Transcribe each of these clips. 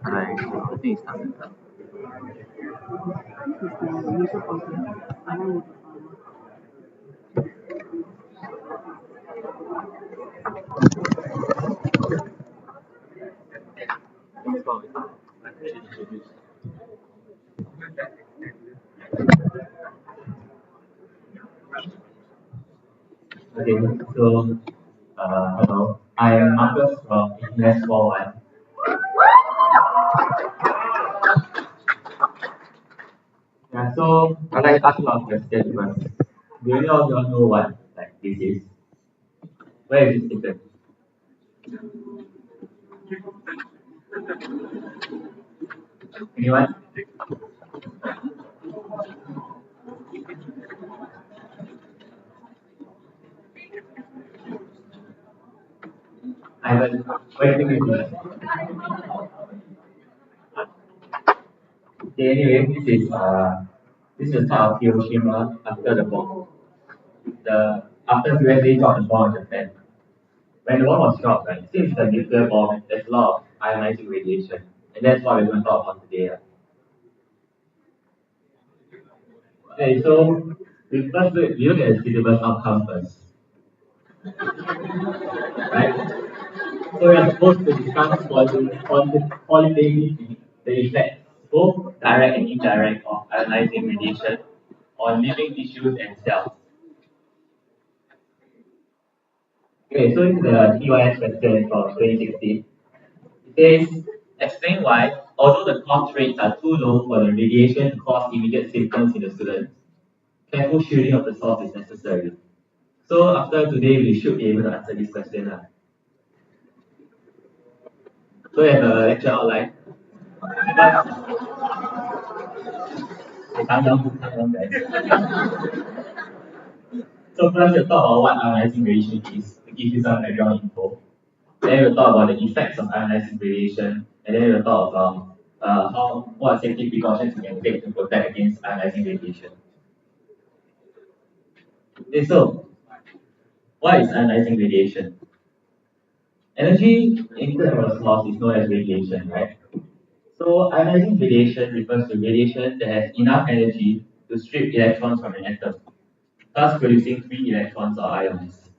Alright, I think it's started now. Okay, so hello, I am Marcus from Invest 41. Yeah, so I'd like to ask you a question first. Do you all know what like this is? Where is it taken? Anyone? Ivan, where do you think it is? Okay, anyway, this is part of Hiroshima after the bomb. The after USA dropped the bomb on Japan. When the bomb was dropped, right, since the nuclear bomb, there's a lot of ionizing radiation. And that's what we're going to talk about today. Okay, so we look at the syllabus outcome first, right? So we are supposed to discuss qualitatively the effects, both direct and indirect, of ionizing radiation on living tissues and cells. Okay, so this is the TYS question from 2016. It says, explain why, although the cause rates are too low for the radiation to cause immediate symptoms in the students, careful shielding of the source is necessary. So after today, we should be able to answer this question. So we have a lecture outline. But, calm down, guys. So first we'll talk about what ionizing radiation is, to give you some background info. Then we'll talk about the effects of ionizing radiation, and then we'll talk about what safety precautions we can take to protect against ionizing radiation. Okay, so what is ionizing radiation? Energy emitted from a source is known as radiation, right? So ionizing radiation refers to radiation that has enough energy to strip electrons from an atom, thus producing free electrons or ions.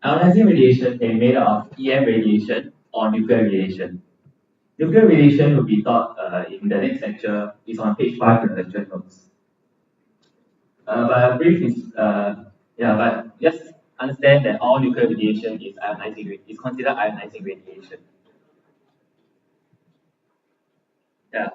Ionizing radiation can be made up of EM radiation or nuclear radiation. Nuclear radiation will be taught in the next lecture. It's on page 5 of the lecture notes. But brief is, but just understand that all nuclear radiation is considered ionizing radiation.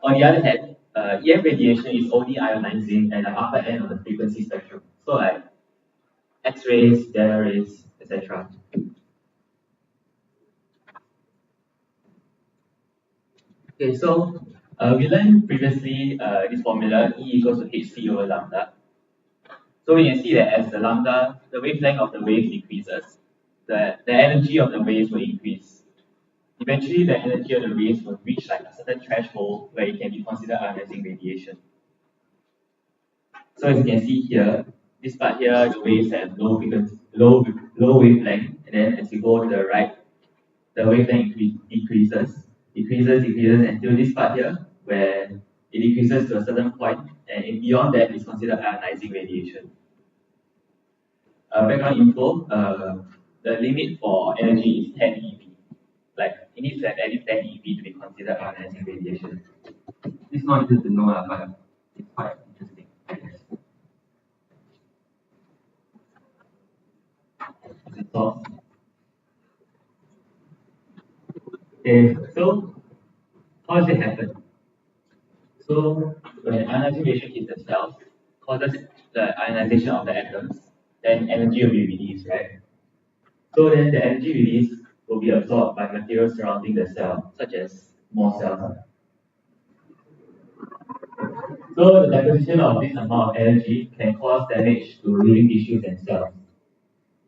On the other hand, EM radiation is only ionizing at the upper end of the frequency spectrum. So like X-rays, gamma rays, etc. Okay, so we learned previously this formula E equals to hc over lambda. So we can see that as the wavelength of the wave decreases, the energy of the waves will increase. Eventually, the energy of the waves will reach like a certain threshold where it can be considered ionizing radiation. So as you can see here, this part here, the waves have low frequency, low wavelength, and then as you go to the right, the wavelength decreases until this part here, where it decreases to a certain point, and beyond that is considered ionizing radiation. Background info, the limit for energy is 10 eV. Like, it needs to have at least 10 eV to be considered ionizing radiation. It's not easy to know, but it's quite interesting, I guess. So, okay, so how does it happen? So when ionizing radiation hits the cells, causes the ionization of the atoms, then energy will be released, right? So then the energy released will be absorbed by materials surrounding the cell, such as more cells. So the deposition of this amount of energy can cause damage to living tissues and cells,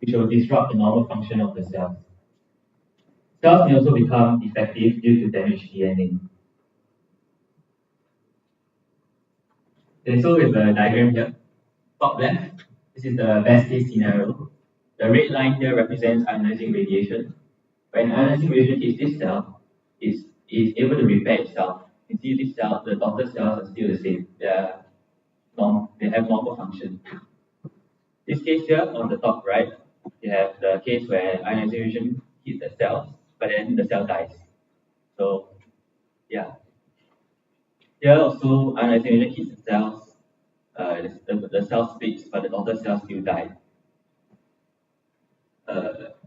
which will disrupt the normal function of the cells. Cells may also become defective due to damaged DNA. Okay, so with the diagram here, top left, this is the best case scenario. The red line here represents ionizing radiation. When ionizing radiation hits this cell, is able to repair itself. You see this cell, the daughter cells are still the same. They have normal function. This case here on the top right, you have the case where ionizing radiation hits the cells, but then the cell dies. So yeah. Here also ionizing radiation hits the cells, the cell splits, but the daughter cells still die.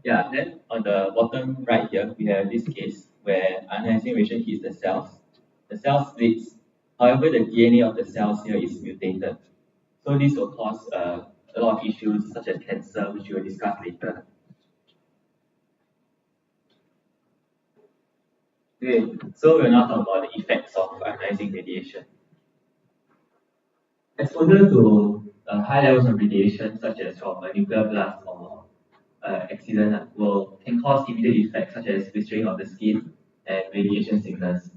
Yeah, then on the bottom right here, we have this case where ionizing radiation hits the cell splits. However, the DNA of the cells here is mutated. So this will cause a lot of issues such as cancer, which we will discuss later. Okay, so we'll now talk about the effects of ionizing radiation. Exposure to high levels of radiation, such as from a nuclear blast or accident, can cause immediate effects such as blistering of the skin and radiation sickness.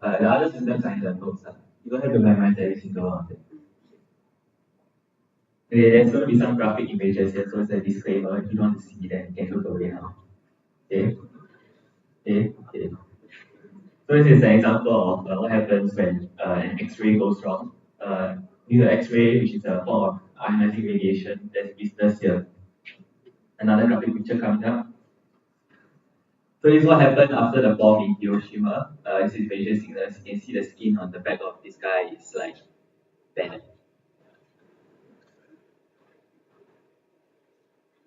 The other symptoms are in the notes. You don't have to memorize every single one of them. Okay, there's going to be some graphic images here, so it's a disclaimer. If you don't want to see them, you can look away now. Okay. Okay. So this is an example of what happens when an X-ray goes wrong. Due to X-ray, which is a form of ionizing radiation, there's blisters here. Another graphic picture coming up. So this is what happened after the bomb in Hiroshima. This is radiation sickness. You can see the skin on the back of this guy is like bad.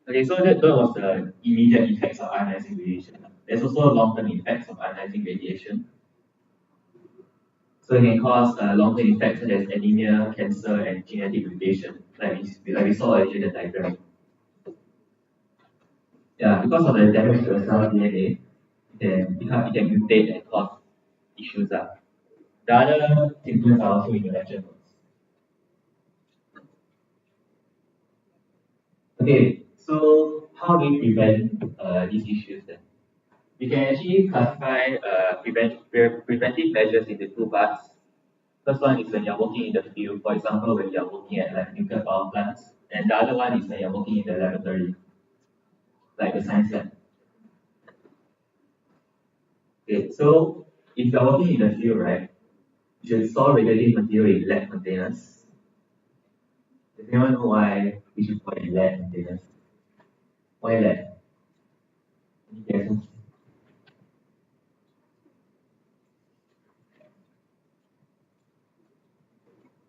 Okay, so that was the immediate effects of ionizing radiation. There's also long-term effects of ionizing radiation. So it can cause long-term effects such as anemia, cancer, and genetic mutation, like we saw earlier in the diagram. Yeah, because of the damage to the cell DNA, it can mutate and cause issues. The other symptoms are also in the lecture notes. Okay, so how do we prevent these issues then? We can actually classify preventive measures into two parts. First one is when you're working in the field, for example, when you're working at like nuclear power plants, and the other one is when you're working in the laboratory, like the science lab. Okay, so if you're working in the field, right, you should store radioactive material in lab containers. Does anyone know why we should store in lab containers? Why lab? Any guesses?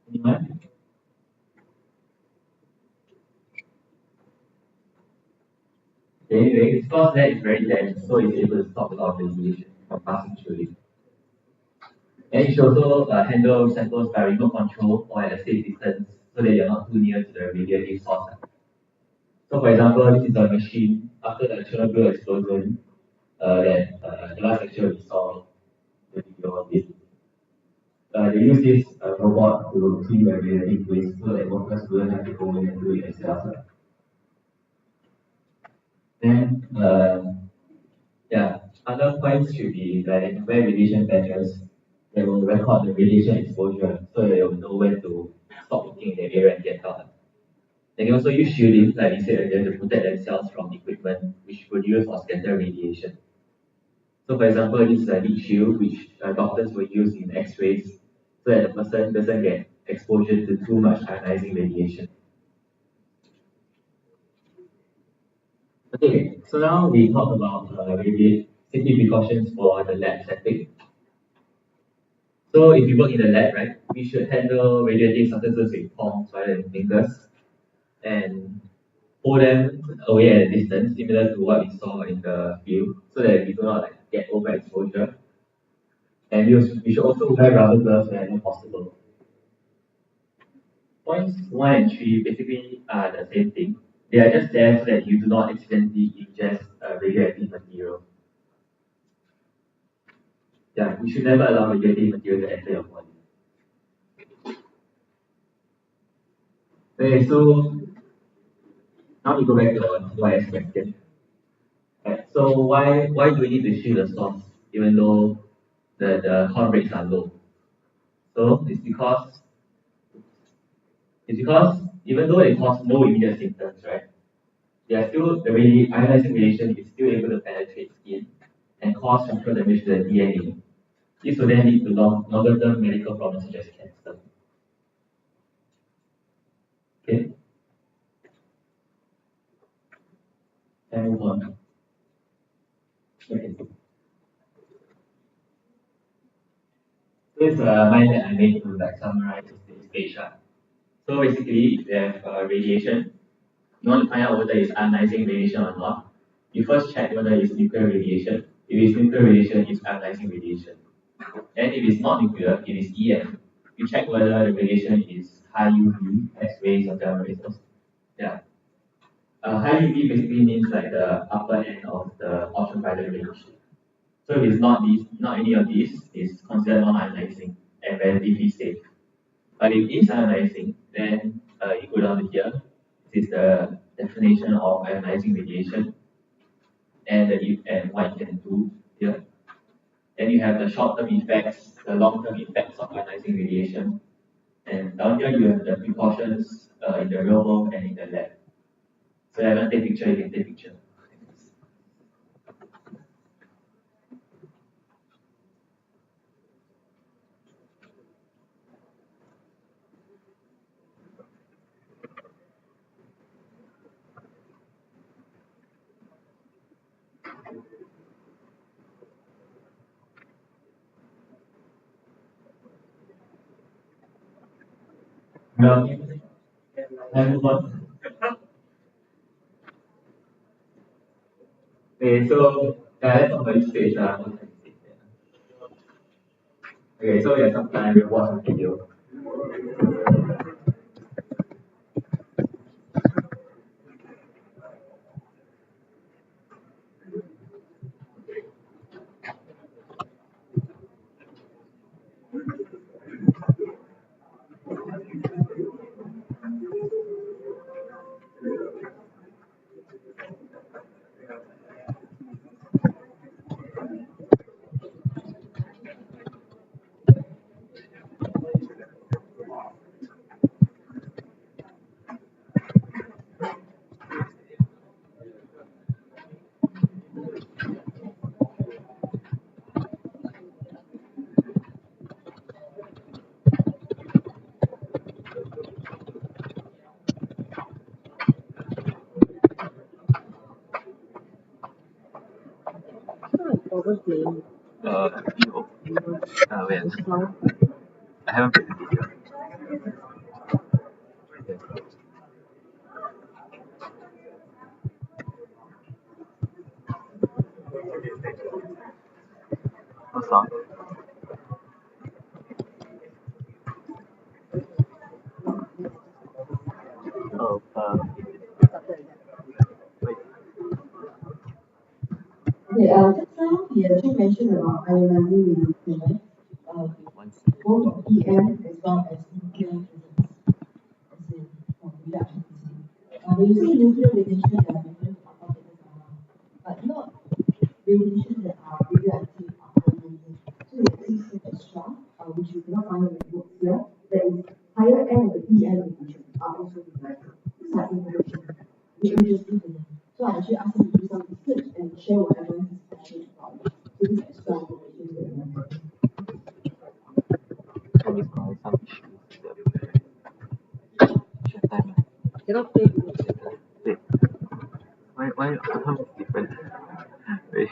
Anyone? Anyway, because that is very dense, so it's able to stop a lot of radiation from passing through it. And it should also handle samples by remote control or at a safe distance so that you're not too near to the radiative source. So, for example, this is a machine after the Chernobyl explosion that the last lecture we saw the video of it. They use this robot to clean the radiative waste so that workers wouldn't have to go in and do it themselves. Then, yeah, other points should be like wear radiation badges that will record the radiation exposure so that you'll know when to stop working in the area and get out. They can also use shielding, like we said earlier, to protect themselves from equipment which produce or scatter radiation. So, for example, this is a heat shield which doctors will use in X-rays so that the person doesn't get exposure to too much ionizing radiation. Okay, so now we talk about safety precautions for the lab setting. So if you work in the lab, right, we should handle radioactive substances with palms rather than fingers and hold them away at a distance, similar to what we saw in the field, so that we do not get overexposure. And we should also wear rubber gloves whenever possible. Points 1 and 3 basically are the same thing. They are just there so that you do not accidentally ingest radioactive material. Yeah, we should never allow radioactive material to enter your body. Okay, so now we go back to our TYS question. Right, so why do we need to shield the source even though the con rates are low? So it's because even though it causes no immediate symptoms, right? they are still the ionizing radiation is still able to penetrate skin and cause structural damage to the DNA. This will then lead to longer term medical problems such as cancer. Okay, and move on. Okay. So it's a mind that I made to like summarize this stage. So basically, if you have radiation, you want to find out whether it's ionizing radiation or not. You first check whether it's nuclear radiation. If it's nuclear radiation, it's ionizing radiation. And if it's not nuclear, it is EM. You check whether the radiation is high UV, X-rays, or gamma rays. Yeah. High UV basically means like the upper end of the ultraviolet range. So if it's not any of these, it's considered non-ionizing and relatively safe. But if it is ionizing, then you go down to here. This is the definition of ionizing radiation and what you can do here. Then you have the short-term effects, the long-term effects of ionizing radiation. And down here you have the precautions in the real world and in the lab. So if I want to take picture, you can take picture. No. And move on. Okay, so let's talk about this page. Okay, so we have some time, we'll watch the video. Video. Wait. I haven't played the video. Okay. What song? Oh, wait. Okay, just now he actually mentioned about ionizing radiation, both of EM as well as nuclear physics, as in reduction physics. When you say nuclear radiation, there are different topics, but not radiation that are radioactive are ionizing. So we actually see extra, which you cannot find in the books here, that is higher end of the EM radiation are also radioactive. These are information which interesting to me. So I actually asked him to do some research and share whatever he's passionate about. So this extra information that we have. So we've got some issues with the time. Cannot play. Wait. Why how is different? Wait.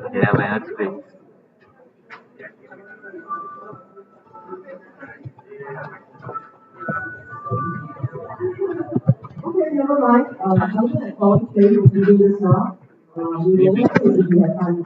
Okay, never mind, let's play. Okay, never mind. Something I call play with you just now. We will not say if you have time.